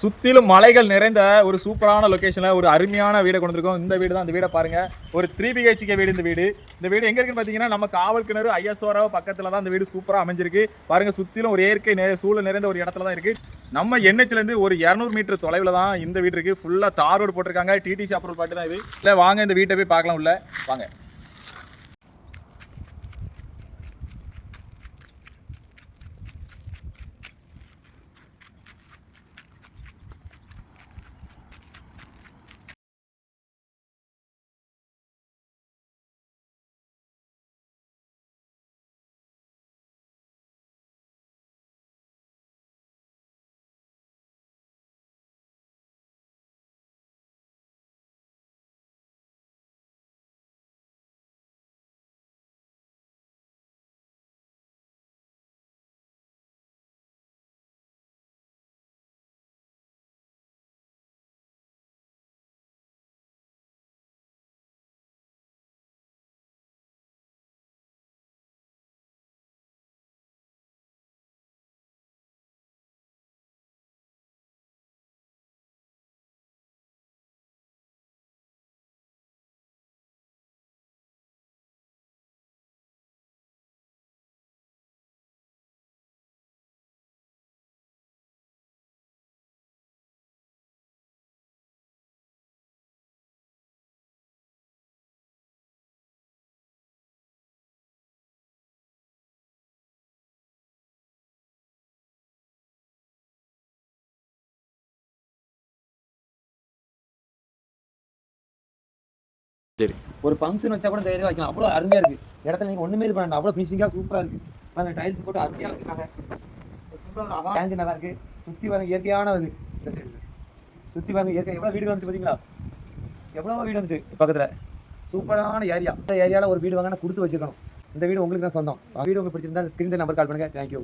சுத்திலும் மலைகள் நிறைந்த ஒரு சூப்பரான லொகேஷன்ல ஒரு அருமையான வீடை கொண்டிருக்கோம். இந்த வீடு தான். இந்த வீடை பாருங்க. ஒரு 3 BHK வீடு. இந்த வீடு எங்க இருக்குன்னு பாத்தீங்கன்னா நம்ம காவல் கிணறு ஐஎஸ்ஓ பக்கத்துல தான் இந்த வீடு சூப்பரா அமைஞ்சிருக்கு. பாருங்க சுத்திலும் ஒரு இயற்கை சூழல் நிறைந்த ஒரு இடத்துல தான் இருக்கு. நம்ம NHல இருந்து ஒரு 200 மீட்டர் தொலைவில் தான் இந்த வீடு இருக்கு. ஃபுல்லா தார் ரோடு போட்டிருக்காங்க. TTC அப்ரூவல் பாட்டு தான் இது. இல்ல வாங்க இந்த வீட்டை போய் பார்க்கலாம். உள்ள வாங்க. சரி. ஒரு ஃபங்க்ஷன் வச்சா கூட தைரியம் வைக்கலாம். அவ்வளோ அருமையாக இருக்குது. இடத்துல நீங்கள் ஒன்றுமே இது பண்ண அவ்வளோ ஃபினிஷிங்காக சூப்பராக இருக்குது. பாருங்க டைல்ஸ் போட்டு அருமையாக வச்சுருக்காங்க. சூப்பராக டேங்க் நல்லா இருக்குது. சுற்றி பாருங்க இயற்கையான இது. இந்த சைடு சுற்றி பாருங்க இயற்கை எவ்வளோ வீடு வந்துட்டு பார்த்தீங்களா? எவ்வளோ வீடு வந்துட்டு பக்கத்தில். சூப்பரான ஏரியா. இந்த ஏரியாவில் ஒரு வீடு வாங்கினா கொடுத்து வச்சுருக்கணும். இந்த வீடு உங்களுக்கு தான் சொந்தம். வீடு உங்களுக்கு பிடிச்சிருந்தா ஸ்க்ரீன் நம்பர் கால் பண்ணுங்கள். தேங்க்யூ.